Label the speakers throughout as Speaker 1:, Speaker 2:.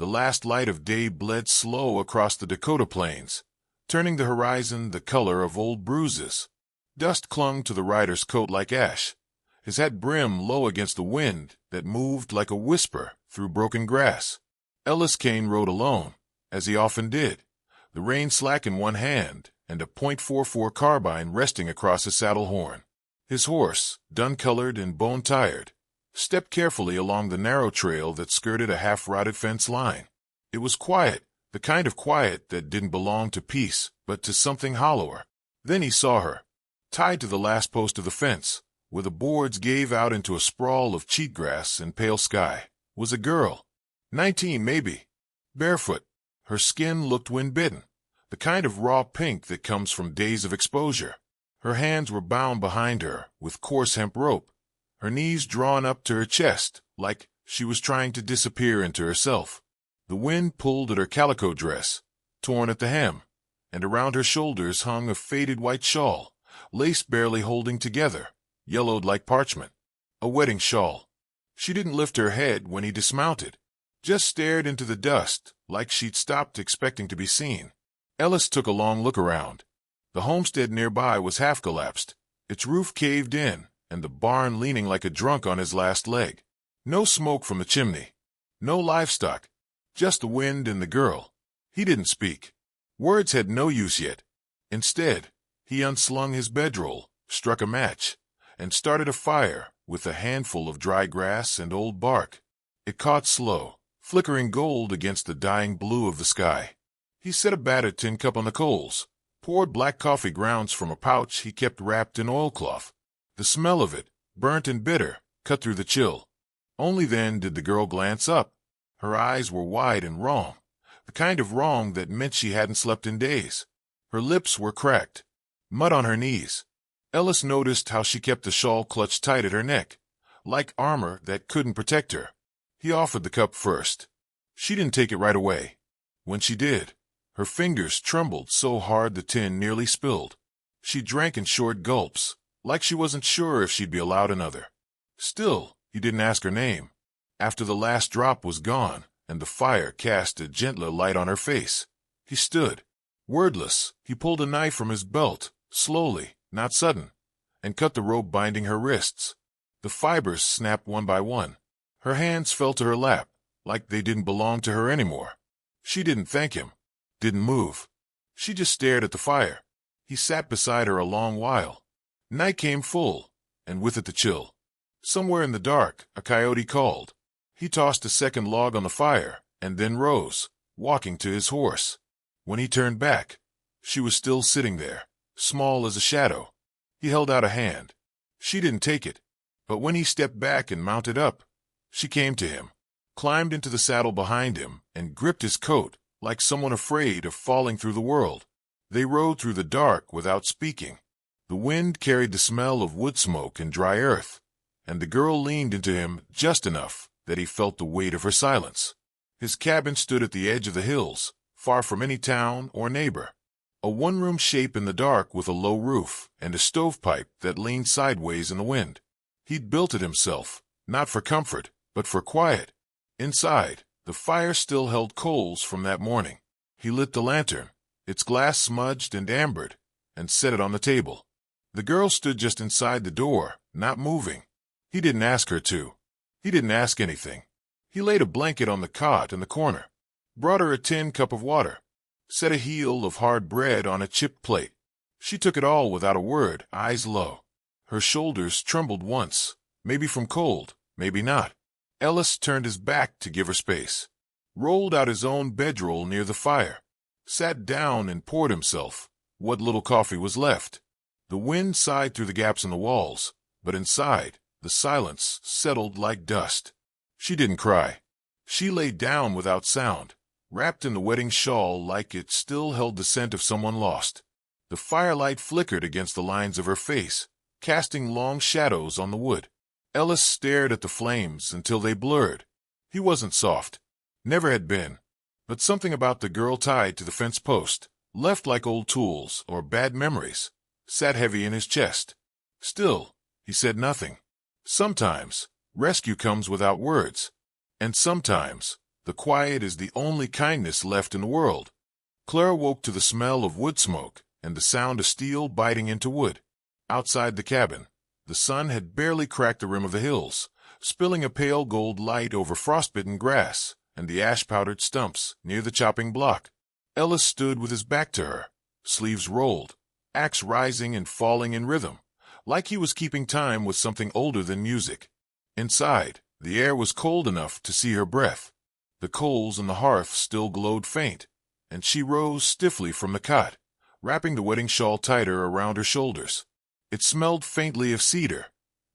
Speaker 1: The last light of day bled slow across the Dakota plains, turning the horizon the color of old bruises. Dust clung to the rider's coat like ash, his hat brim low against the wind that moved like a whisper through broken grass. Ellis Kane rode alone, as he often did, the rein slack in one hand and a .44 carbine resting across his saddle horn. His horse, dun-colored and bone-tired, stepped carefully along the narrow trail that skirted a half-rotted fence line. It was quiet, the kind of quiet that didn't belong to peace, but to something hollower. Then he saw her, tied to the last post of the fence, where the boards gave out into a sprawl of cheatgrass and pale sky, was a girl. 19, maybe. Barefoot. Her skin looked wind-bitten, the kind of raw pink that comes from days of exposure. Her hands were bound behind her with coarse hemp rope, her knees drawn up to her chest, like she was trying to disappear into herself. The wind pulled at her calico dress, torn at the hem, and around her shoulders hung a faded white shawl, lace barely holding together, yellowed like parchment. A wedding shawl. She didn't lift her head when he dismounted, just stared into the dust like she'd stopped expecting to be seen. Ellis took a long look around. The homestead nearby was half collapsed, its roof caved in, and the barn leaning like a drunk on his last leg. No smoke from the chimney. No livestock. Just the wind and the girl. He didn't speak. Words had no use yet. Instead, he unslung his bedroll, struck a match, and started a fire with a handful of dry grass and old bark. It caught slow, flickering gold against the dying blue of the sky. He set a battered tin cup on the coals, poured black coffee grounds from a pouch he kept wrapped in oilcloth. The smell of it, burnt and bitter, cut through the chill. Only then did the girl glance up. Her eyes were wide and wrong, the kind of wrong that meant she hadn't slept in days. Her lips were cracked, mud on her knees. Ellis noticed how she kept the shawl clutched tight at her neck, like armor that couldn't protect her. He offered the cup first. She didn't take it right away. When she did, her fingers trembled so hard the tin nearly spilled. She drank in short gulps, like she wasn't sure if she'd be allowed another. Still, he didn't ask her name. After the last drop was gone, and the fire cast a gentler light on her face, he stood. Wordless, he pulled a knife from his belt, slowly, not sudden, and cut the rope binding her wrists. The fibers snapped one by one. Her hands fell to her lap, like they didn't belong to her anymore. She didn't thank him, didn't move. She just stared at the fire. He sat beside her a long while. Night came full, and with it the chill. Somewhere in the dark, a coyote called. He tossed a second log on the fire, and then rose, walking to his horse. When he turned back, she was still sitting there, small as a shadow. He held out a hand. She didn't take it, but when he stepped back and mounted up, she came to him, climbed into the saddle behind him, and gripped his coat like someone afraid of falling through the world. They rode through the dark without speaking. The wind carried the smell of wood smoke and dry earth, and the girl leaned into him just enough that he felt the weight of her silence. His cabin stood at the edge of the hills, far from any town or neighbor. A one-room shape in the dark with a low roof and a stovepipe that leaned sideways in the wind. He'd built it himself, not for comfort, but for quiet. Inside, the fire still held coals from that morning. He lit the lantern, its glass smudged and ambered, and set it on the table. The girl stood just inside the door, not moving. He didn't ask her to. He didn't ask anything. He laid a blanket on the cot in the corner, brought her a tin cup of water, set a heel of hard bread on a chipped plate. She took it all without a word, eyes low. Her shoulders trembled once, maybe from cold, maybe not. Ellis turned his back to give her space, rolled out his own bedroll near the fire, sat down and poured himself what little coffee was left. The wind sighed through the gaps in the walls, but inside, the silence settled like dust. She didn't cry. She lay down without sound, wrapped in the wedding shawl like it still held the scent of someone lost. The firelight flickered against the lines of her face, casting long shadows on the wood. Ellis stared at the flames until they blurred. He wasn't soft. Never had been. But something about the girl tied to the fence post, left like old tools or bad memories, sat heavy in his chest. Still, he said nothing. Sometimes, rescue comes without words. And sometimes, The quiet is the only kindness left in the world. Clara woke to the smell of wood smoke and the sound of steel biting into wood. Outside the cabin, the sun had barely cracked the rim of the hills, spilling a pale gold light over frostbitten grass and the ash-powdered stumps near the chopping block. Ellis stood with his back to her, sleeves rolled, axe rising and falling in rhythm, like he was keeping time with something older than music. Inside, the air was cold enough to see her breath. The coals in the hearth still glowed faint, and she rose stiffly from the cot, wrapping the wedding shawl tighter around her shoulders. It smelled faintly of cedar,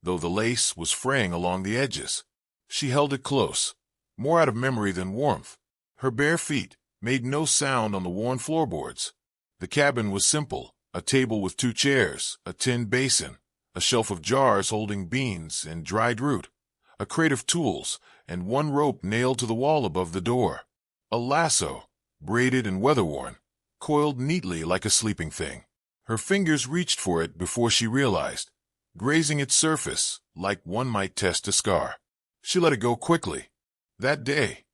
Speaker 1: though the lace was fraying along the edges. She held it close, more out of memory than warmth. Her bare feet made no sound on the worn floorboards. The cabin was simple, a table with 2 chairs, a tin basin, a shelf of jars holding beans and dried root, a crate of tools, and 1 rope nailed to the wall above the door. A lasso, braided and weather-worn, coiled neatly like a sleeping thing. Her fingers reached for it before she realized, grazing its surface like one might test a scar. She let it go quickly. That day,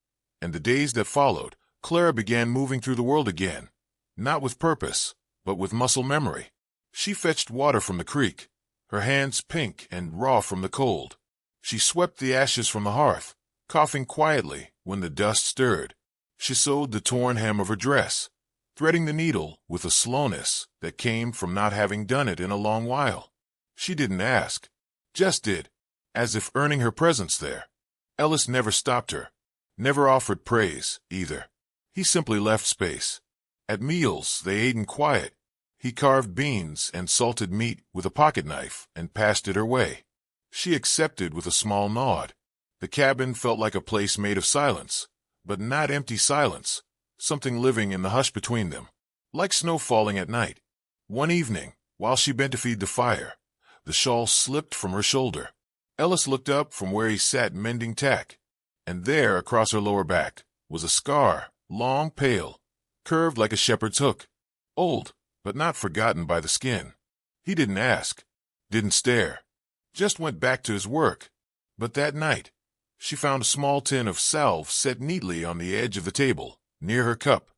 Speaker 1: and the days that followed, Clara began moving through the world again, not with purpose, but with muscle memory. She fetched water from the creek, her hands pink and raw from the cold. She swept the ashes from the hearth, coughing quietly when the dust stirred. She sewed the torn hem of her dress, threading the needle with a slowness that came from not having done it in a long while. She didn't ask, just did, as if earning her presence there. Ellis never stopped her, never offered praise, either. He simply left space. At meals, they ate in quiet. He carved beans and salted meat with a pocket knife and passed it her way. She accepted with a small nod. The cabin felt like a place made of silence, but not empty silence, something living in the hush between them, like snow falling at night. One evening, while she bent to feed the fire, the shawl slipped from her shoulder. Ellis looked up from where he sat mending tack, and there, across her lower back, was a scar, long, pale, curved like a shepherd's hook, old, but not forgotten by the skin. He didn't ask, didn't stare, just went back to his work. But that night, she found a small tin of salve set neatly on the edge of the table, near her cup.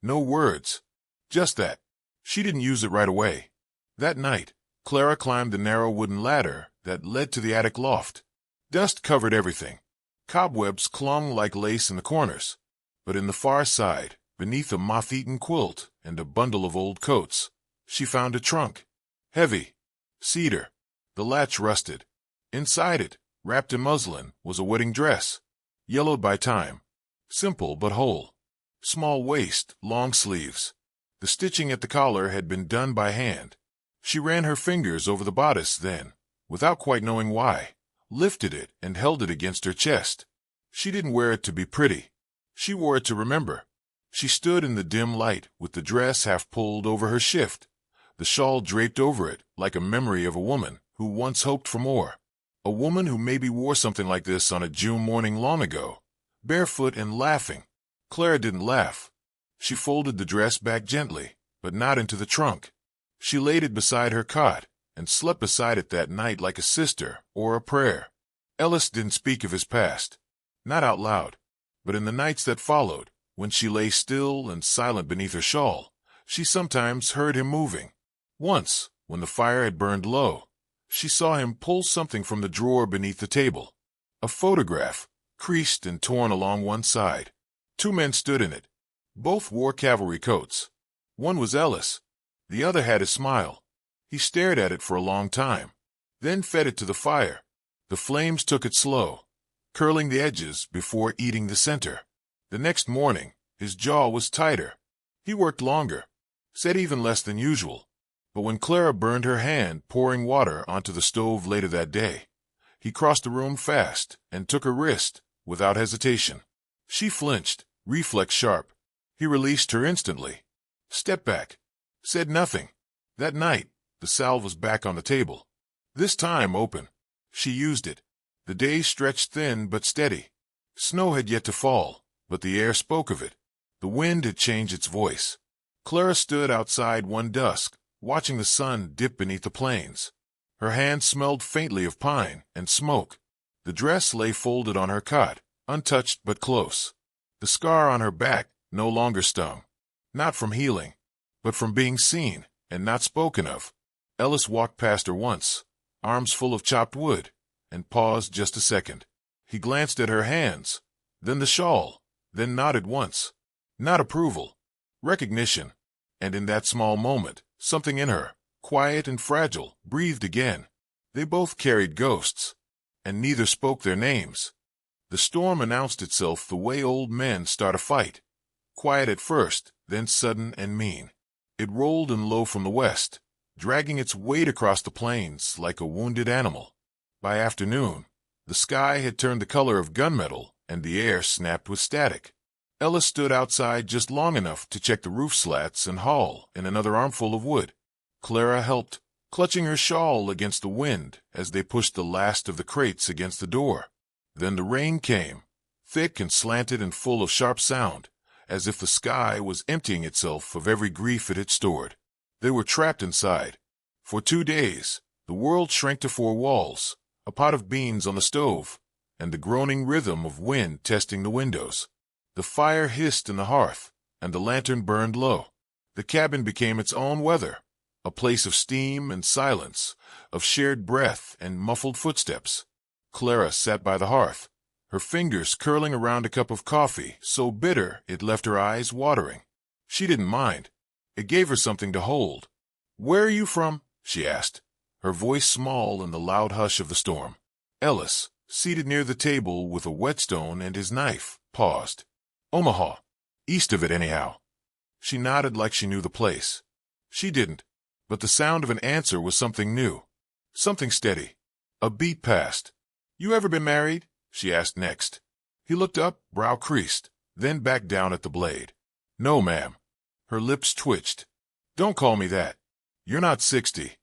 Speaker 1: No words, just that. She didn't use it right away. That night, Clara climbed the narrow wooden ladder that led to the attic loft. Dust covered everything. Cobwebs clung like lace in the corners. But in the far side, beneath a moth-eaten quilt and a bundle of old coats, she found a trunk. Heavy. Cedar. The latch rusted. Inside it, wrapped in muslin, was a wedding dress, yellowed by time. Simple but whole. Small waist, long sleeves. The stitching at the collar had been done by hand. She ran her fingers over the bodice then, without quite knowing why, lifted it and held it against her chest. She didn't wear it to be pretty. She wore it to remember. She stood in the dim light with the dress half pulled over her shift, the shawl draped over it like a memory of a woman who once hoped for more. A woman who maybe wore something like this on a June morning long ago, barefoot and laughing. Clara didn't laugh. She folded the dress back gently, but not into the trunk. She laid it beside her cot and slept beside it that night like a sister or a prayer. Ellis didn't speak of his past, not out loud, but in the nights that followed, when she lay still and silent beneath her shawl, she sometimes heard him moving. Once, when the fire had burned low, she saw him pull something from the drawer beneath the table. A photograph, creased and torn along one side. 2 men stood in it. Both wore cavalry coats. One was Ellis. The other had his smile. He stared at it for a long time, then fed it to the fire. The flames took it slow, curling the edges before eating the center. The next morning, his jaw was tighter. He worked longer, said even less than usual. But when Clara burned her hand pouring water onto the stove later that day, he crossed the room fast and took her wrist without hesitation. She flinched, reflex sharp. He released her instantly. Stepped back. Said nothing. That night, the salve was back on the table. This time open. She used it. The day stretched thin but steady. Snow had yet to fall, but the air spoke of it. The wind had changed its voice. Clara stood outside one dusk, watching the sun dip beneath the plains. Her hand smelled faintly of pine and smoke. The dress lay folded on her cot, untouched but close. The scar on her back no longer stung, not from healing, but from being seen and not spoken of. Ellis walked past her once, arms full of chopped wood, and paused just a second. He glanced at her hands, then the shawl, then nodded once. Not approval, recognition. And in that small moment, something in her, quiet and fragile, breathed again. They both carried ghosts, and neither spoke their names. The storm announced itself the way old men start a fight. Quiet at first, then sudden and mean. It rolled in low from the west, dragging its weight across the plains like a wounded animal. By afternoon, the sky had turned the color of gunmetal, and the air snapped with static. Ellis stood outside just long enough to check the roof slats and haul in another armful of wood. Clara helped, clutching her shawl against the wind as they pushed the last of the crates against the door. Then the rain came, thick and slanted and full of sharp sound, as if the sky was emptying itself of every grief it had stored. They were trapped inside. For 2 days, the world shrank to 4 walls, a pot of beans on the stove, and the groaning rhythm of wind testing the windows. The fire hissed in the hearth, and the lantern burned low. The cabin became its own weather, a place of steam and silence, of shared breath and muffled footsteps. Clara sat by the hearth, her fingers curling around a cup of coffee so bitter it left her eyes watering. She didn't mind. It gave her something to hold. "Where are you from?" she asked, her voice small in the loud hush of the storm. Ellis, seated near the table with a whetstone and his knife, paused. "Omaha. East of it, anyhow." She nodded like she knew the place. She didn't, but the sound of an answer was something new, something steady. A beat passed. "You ever been married?" she asked next. He looked up, brow creased, then back down at the blade. "No, ma'am." Her lips twitched. "Don't call me that. You're not 60.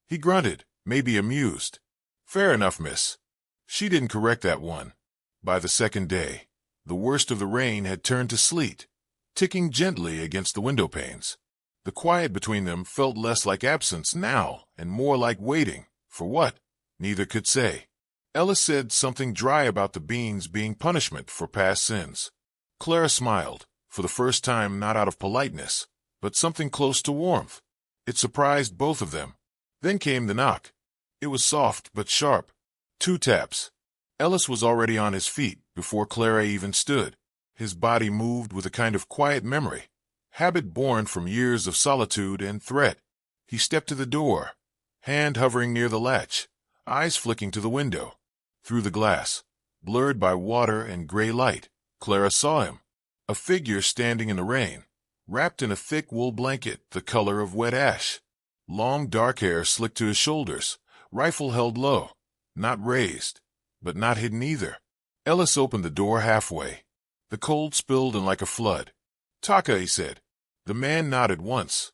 Speaker 1: He grunted, maybe amused. "Fair enough, miss." She didn't correct that one. By the second day, the worst of the rain had turned to sleet, ticking gently against the window panes. The quiet between them felt less like absence now and more like waiting. For what? Neither could say. Ellis said something dry about the beans being punishment for past sins. Clara smiled, for the first time not out of politeness, but something close to warmth. It surprised both of them. Then came the knock. It was soft but sharp. 2 taps. Ellis was already on his feet before Clara even stood. His body moved with a kind of quiet memory, habit born from years of solitude and threat. He stepped to the door, hand hovering near the latch, eyes flicking to the window. Through the glass, blurred by water and gray light, Clara saw him, a figure standing in the rain, wrapped in a thick wool blanket the color of wet ash. Long dark hair slicked to his shoulders, rifle held low, not raised, but not hidden either. Ellis opened the door halfway. The cold spilled in like a flood. "Taka," he said. The man nodded once.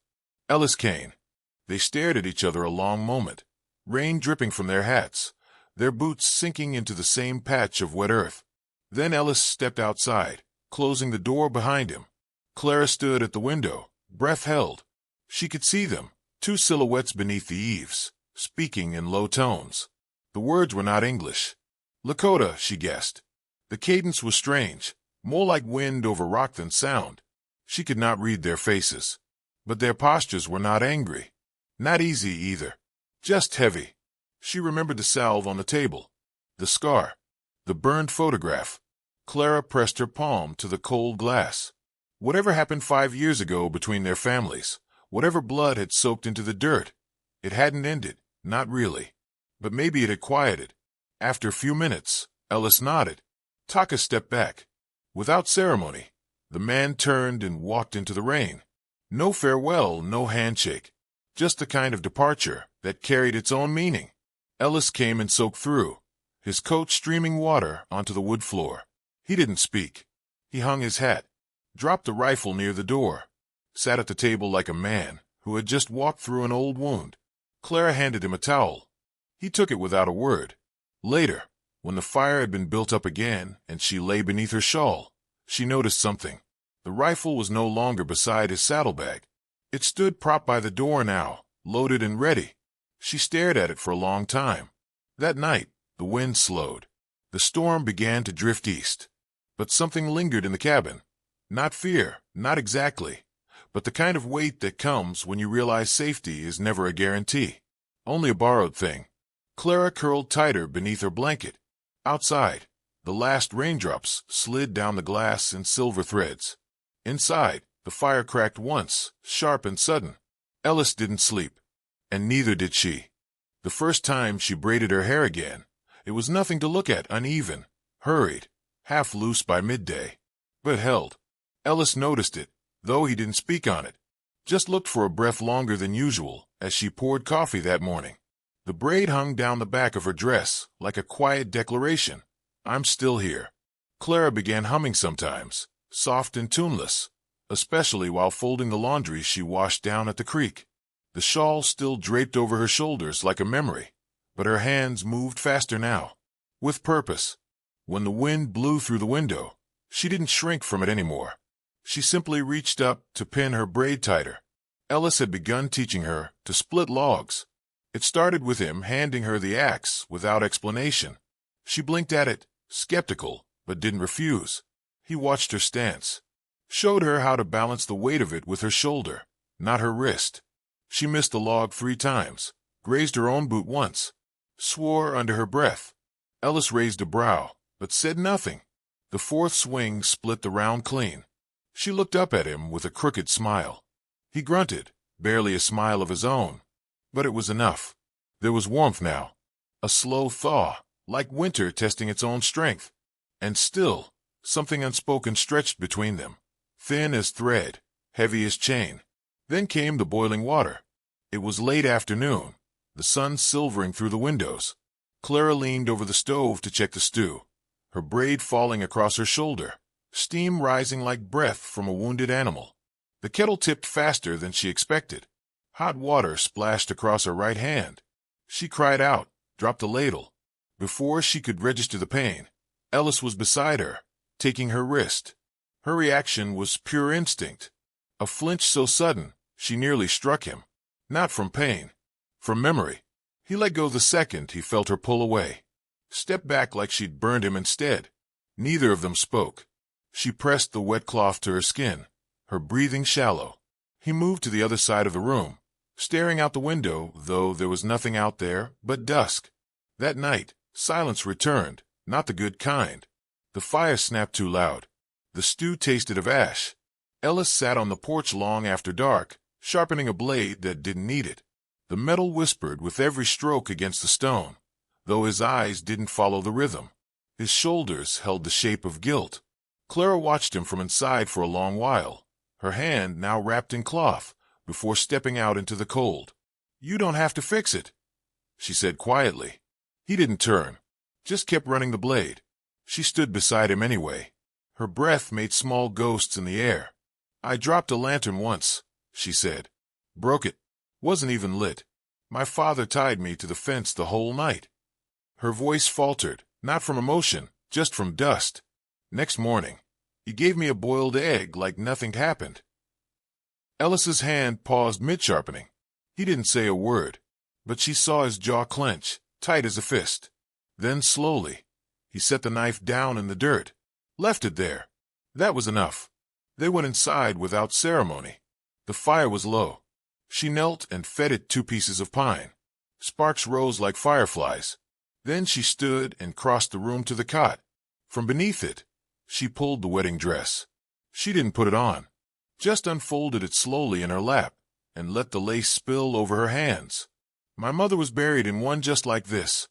Speaker 1: Ellis Kane. They stared at each other a long moment, rain dripping from their hats, their boots sinking into the same patch of wet earth. Then Ellis stepped outside, closing the door behind him. Clara stood at the window, breath held. She could see them, 2 silhouettes beneath the eaves, speaking in low tones. The words were not English. Lakota, she guessed. The cadence was strange, more like wind over rock than sound. She could not read their faces. But their postures were not angry. Not easy either. Just heavy. She remembered the salve on the table, the scar, the burned photograph. Clara pressed her palm to the cold glass. Whatever happened 5 years ago between their families, whatever blood had soaked into the dirt, it hadn't ended, not really. But maybe it had quieted. After a few minutes, Ellis nodded. Taka stepped back. Without ceremony, the man turned and walked into the rain. No farewell, no handshake. Just the kind of departure that carried its own meaning. Ellis came and soaked through, his coat streaming water onto the wood floor. He didn't speak. He hung his hat, dropped the rifle near the door, sat at the table like a man who had just walked through an old wound. Clara handed him a towel. He took it without a word. Later, when the fire had been built up again and she lay beneath her shawl, she noticed something. The rifle was no longer beside his saddlebag. It stood propped by the door now, loaded and ready. She stared at it for a long time. That night, the wind slowed. The storm began to drift east. But something lingered in the cabin. Not fear, not exactly, but the kind of weight that comes when you realize safety is never a guarantee. Only a borrowed thing. Clara curled tighter beneath her blanket. Outside, the last raindrops slid down the glass in silver threads. Inside, the fire cracked once, sharp and sudden. Ellis didn't sleep, and neither did she. The first time she braided her hair again, it was nothing to look at, uneven, hurried, half loose by midday, but held. Ellis noticed it, though he didn't speak on it. Just looked for a breath longer than usual as she poured coffee that morning. The braid hung down the back of her dress like a quiet declaration. I'm still here. Clara began humming sometimes, soft and tuneless, especially while folding the laundry she washed down at the creek. The shawl still draped over her shoulders like a memory, but her hands moved faster now, with purpose. When the wind blew through the window, she didn't shrink from it anymore. She simply reached up to pin her braid tighter. Ellis had begun teaching her to split logs. It started with him handing her the axe without explanation. She blinked at it, skeptical, but didn't refuse. He watched her stance, showed her how to balance the weight of it with her shoulder, not her wrist. She missed the log 3 times, grazed her own boot once, swore under her breath. Ellis raised a brow, but said nothing. The 4th swing split the round clean. She looked up at him with a crooked smile. He grunted, barely a smile of his own. But it was enough. There was warmth now. A slow thaw, like winter testing its own strength. And still, something unspoken stretched between them, thin as thread, heavy as chain. Then came the boiling water. It was late afternoon, the sun silvering through the windows. Clara leaned over the stove to check the stew, her braid falling across her shoulder, steam rising like breath from a wounded animal. The kettle tipped faster than she expected. Hot water splashed across her right hand. She cried out, dropped the ladle. Before she could register the pain, Ellis was beside her, taking her wrist. Her reaction was pure instinct. A flinch so sudden, she nearly struck him. Not from pain, from memory. He let go the second he felt her pull away. Stepped back like she'd burned him instead. Neither of them spoke. She pressed the wet cloth to her skin, her breathing shallow. He moved to the other side of the room, staring out the window, though there was nothing out there but dusk. That night, silence returned, not the good kind. The fire snapped too loud. The stew tasted of ash. Ellis sat on the porch long after dark, sharpening a blade that didn't need it. The metal whispered with every stroke against the stone, though his eyes didn't follow the rhythm. His shoulders held the shape of guilt. Clara watched him from inside for a long while, her hand now wrapped in cloth, before stepping out into the cold. "You don't have to fix it," she said quietly. He didn't turn, just kept running the blade. She stood beside him anyway. Her breath made small ghosts in the air. "I dropped a lantern once," she said. "Broke it. Wasn't even lit. My father tied me to the fence the whole night." Her voice faltered, not from emotion, just from dust. "Next morning, he gave me a boiled egg like nothing happened." Ellis's hand paused mid-sharpening. He didn't say a word, but she saw his jaw clench, tight as a fist. Then slowly, he set the knife down in the dirt, left it there. That was enough. They went inside without ceremony. The fire was low. She knelt and fed it 2 pieces of pine. Sparks rose like fireflies. Then she stood and crossed the room to the cot. From beneath it, she pulled the wedding dress. She didn't put it on, just unfolded it slowly in her lap and let the lace spill over her hands. "My mother was buried in one just like this,"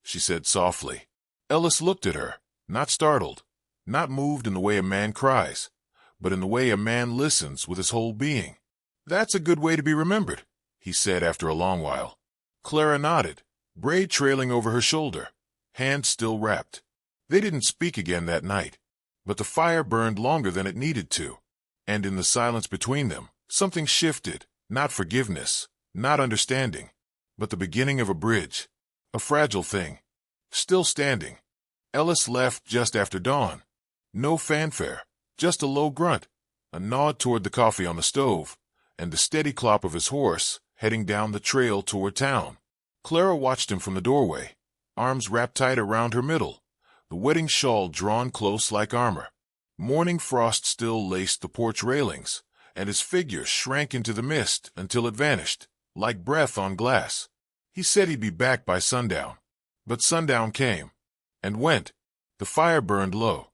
Speaker 1: she said softly. Ellis looked at her, not startled, not moved in the way a man cries, but in the way a man listens with his whole being. "That's a good way to be remembered," he said after a long while. Clara nodded, braid trailing over her shoulder, hand still wrapped. They didn't speak again that night, but the fire burned longer than it needed to, and in the silence between them, something shifted, not forgiveness, not understanding, but the beginning of a bridge, a fragile thing, still standing. Ellis left just after dawn. No fanfare, just a low grunt, a nod toward the coffee on the stove, and the steady clop of his horse heading down the trail toward town. Clara watched him from the doorway, arms wrapped tight around her middle, the wedding shawl drawn close like armor. Morning frost still laced the porch railings, and his figure shrank into the mist until it vanished, like breath on glass. He said he'd be back by sundown. But sundown came and went. The fire burned low.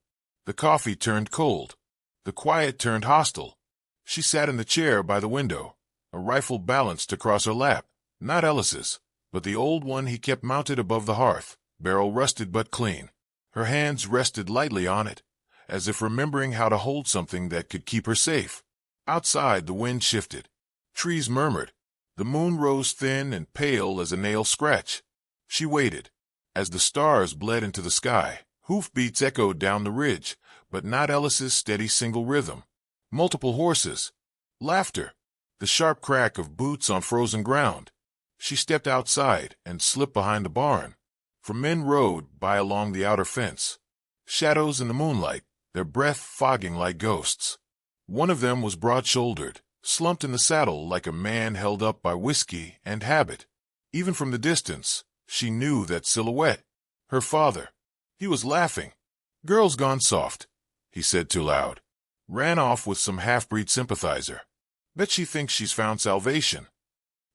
Speaker 1: The coffee turned cold. The quiet turned hostile. She sat in the chair by the window, a rifle balanced across her lap, not Ellis's, but the old one he kept mounted above the hearth, barrel rusted but clean. Her hands rested lightly on it, as if remembering how to hold something that could keep her safe. Outside, the wind shifted. Trees murmured. The moon rose thin and pale as a nail scratch. She waited. As the stars bled into the sky, hoofbeats echoed down the ridge, but not Ellis's steady single rhythm. Multiple horses. Laughter. The sharp crack of boots on frozen ground. She stepped outside and slipped behind the barn. For men rode by along the outer fence. Shadows in the moonlight, their breath fogging like ghosts. One of them was broad-shouldered, slumped in the saddle like a man held up by whiskey and habit. Even from the distance, she knew that silhouette. Her father. He was laughing. "Girl's gone soft," he said too loud. Ran off with some half-breed sympathizer. "Bet she thinks she's found salvation."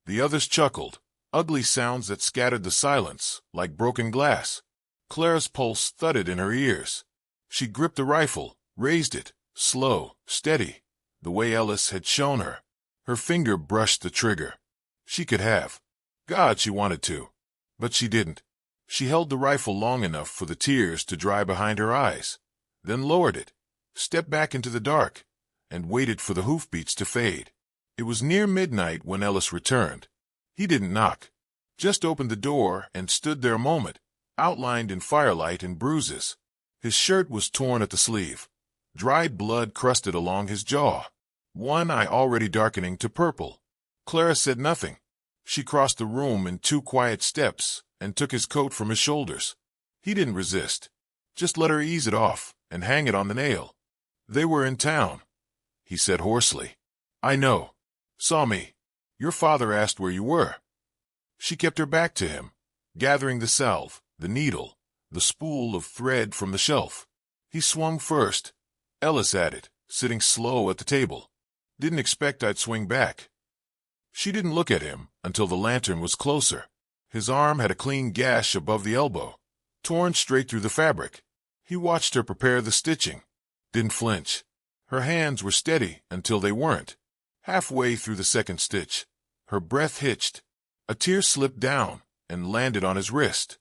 Speaker 1: The others chuckled, ugly sounds that scattered the silence like broken glass. Clara's pulse thudded in her ears. She gripped the rifle, raised it, slow, steady, the way Ellis had shown her. Her finger brushed the trigger. She could have. God, she wanted to. But she didn't. She held the rifle long enough for the tears to dry behind her eyes, then lowered it, stepped back into the dark, and waited for the hoofbeats to fade. It was near midnight when Ellis returned. He didn't knock, just opened the door and stood there a moment, outlined in firelight and bruises. His shirt was torn at the sleeve. Dried blood crusted along his jaw, one eye already darkening to purple. Clara said nothing. She crossed the room in 2 quiet steps and took his coat from his shoulders. He didn't resist, just let her ease it off and hang it on the nail. "They were in town," he said hoarsely. "I know. Saw me. Your father asked where you were." She kept her back to him, gathering the salve, the needle, the spool of thread from the shelf. He swung first. Ellis at it, sitting slow at the table. "Didn't expect I'd swing back." She didn't look at him until the lantern was closer. His arm had a clean gash above the elbow, torn straight through the fabric. He watched her prepare the stitching. Didn't flinch. Her hands were steady until they weren't. Halfway through the second stitch, her breath hitched. A tear slipped down and landed on his wrist.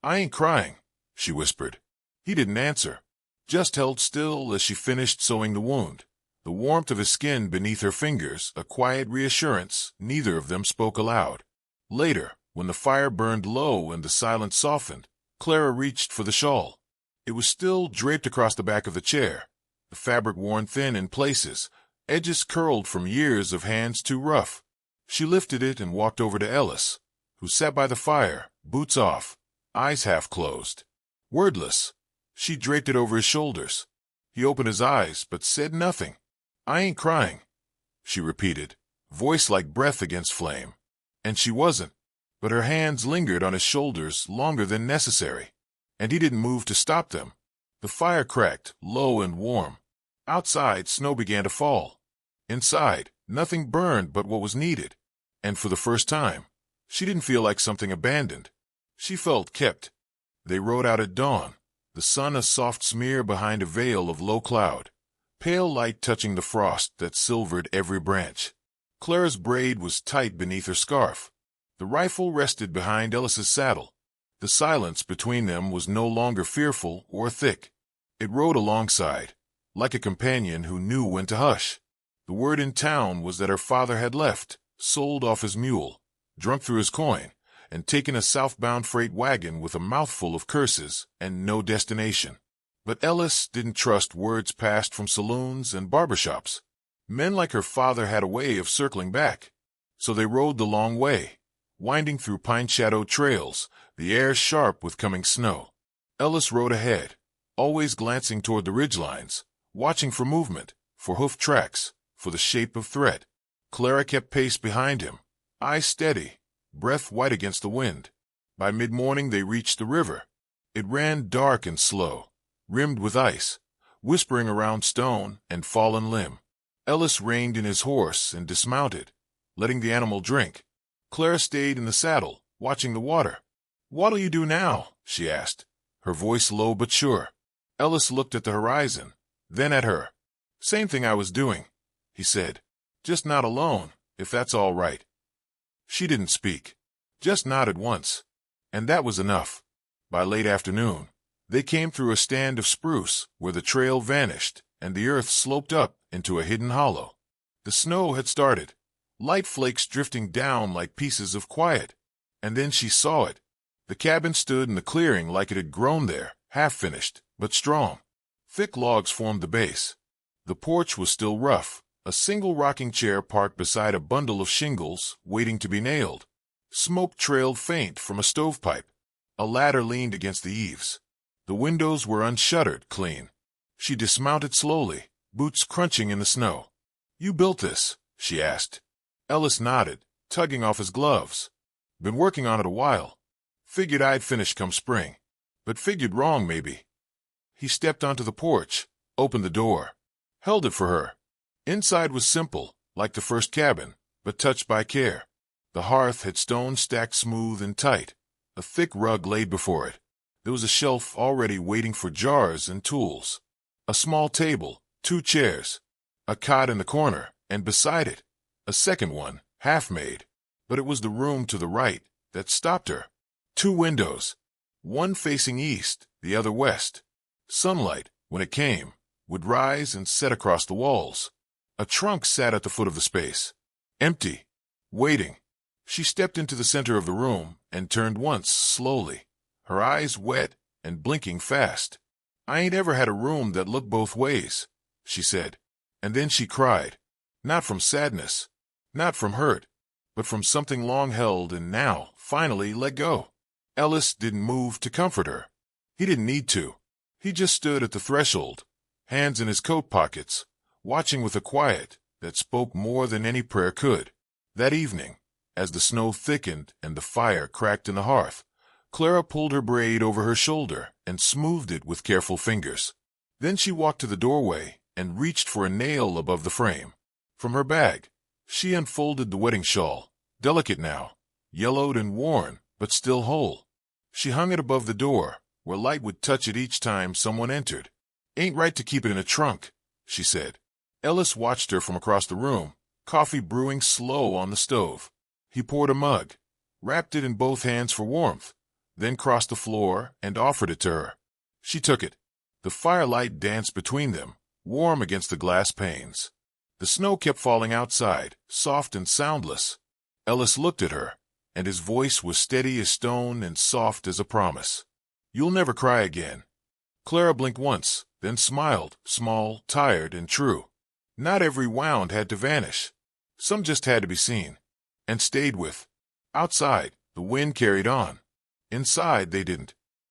Speaker 1: "I ain't crying," she whispered. He didn't answer, just held still as she finished sewing the wound. The warmth of his skin beneath her fingers, a quiet reassurance. Neither of them spoke aloud. Later, when the fire burned low and the silence softened, Clara reached for the shawl. It was still draped across the back of the chair, the fabric worn thin in places, edges curled from years of hands too rough. She lifted it and walked over to Ellis, who sat by the fire, boots off, eyes half closed. Wordless, she draped it over his shoulders. He opened his eyes but said nothing. "I ain't crying," she repeated, voice like breath against flame. And she wasn't, but her hands lingered on his shoulders longer than necessary, and he didn't move to stop them. The fire cracked, low and warm. Outside, snow began to fall. Inside, nothing burned but what was needed. And for the first time, she didn't feel like something abandoned. She felt kept. They rode out at dawn, the sun a soft smear behind a veil of low cloud, pale light touching the frost that silvered every branch. Clara's braid was tight beneath her scarf. The rifle rested behind Ellis's saddle. The silence between them was no longer fearful or thick. It rode alongside, like a companion who knew when to hush. The word in town was that her father had left, sold off his mule, drunk through his coin, and taken a southbound freight wagon with a mouthful of curses and no destination. But Ellis didn't trust words passed from saloons and barbershops. Men like her father had a way of circling back. So they rode the long way, winding through pine-shadowed trails, the air sharp with coming snow. Ellis rode ahead, always glancing toward the ridgelines, watching for movement, for hoof tracks, for the shape of threat. Clara kept pace behind him, eyes steady, breath white against the wind. By mid-morning they reached the river. It ran dark and slow, rimmed with ice, whispering around stone and fallen limb. Ellis reined in his horse and dismounted, letting the animal drink. Clara stayed in the saddle, watching the water. "What'll you do now?" she asked, her voice low but sure. Ellis looked at the horizon, then at her. "Same thing I was doing," he said. "Just not alone, if that's all right." She didn't speak, just nodded once, and that was enough. By late afternoon, they came through a stand of spruce where the trail vanished and the earth sloped up into a hidden hollow. The snow had started, light flakes drifting down like pieces of quiet, and then she saw it. The cabin stood in the clearing like it had grown there, half-finished, but strong. Thick logs formed the base. The porch was still rough, a single rocking chair parked beside a bundle of shingles waiting to be nailed. Smoke trailed faint from a stovepipe. A ladder leaned against the eaves. The windows were unshuttered, clean. She dismounted slowly, boots crunching in the snow. "You built this?" she asked. Ellis nodded, tugging off his gloves. "Been working on it a while. Figured I'd finish come spring. But figured wrong, maybe." He stepped onto the porch, opened the door, held it for her. Inside was simple, like the first cabin, but touched by care. The hearth had stones stacked smooth and tight, a thick rug laid before it. There was a shelf already waiting for jars and tools. A small table, 2 chairs, a cot in the corner, and beside it, a second one, half-made. But it was the room to the right that stopped her. 2 windows, one facing east, the other west. Sunlight, when it came, would rise and set across the walls. A trunk sat at the foot of the space, empty, waiting. She stepped into the center of the room and turned once, slowly, her eyes wet and blinking fast. "I ain't ever had a room that looked both ways," she said. And then she cried, not from sadness, not from hurt, but from something long held and now, finally, let go. Ellis didn't move to comfort her. He didn't need to. He just stood at the threshold, hands in his coat pockets, watching with a quiet that spoke more than any prayer could. That evening, as the snow thickened and the fire cracked in the hearth, Clara pulled her braid over her shoulder and smoothed it with careful fingers. Then she walked to the doorway and reached for a nail above the frame. From her bag, she unfolded the wedding shawl, delicate now, yellowed and worn, but still whole. She hung it above the door, where light would touch it each time someone entered. "Ain't right to keep it in a trunk," she said. Ellis watched her from across the room, coffee brewing slow on the stove. He poured a mug, wrapped it in both hands for warmth, then crossed the floor and offered it to her. She took it. The firelight danced between them, warm against the glass panes. The snow kept falling outside, soft and soundless. Ellis looked at her, and his voice was steady as stone and soft as a promise. "You'll never cry again." Clara blinked once, then smiled, small, tired, and true. Not every wound had to vanish. Some just had to be seen, and stayed with. Outside, the wind carried on. Inside, they didn't.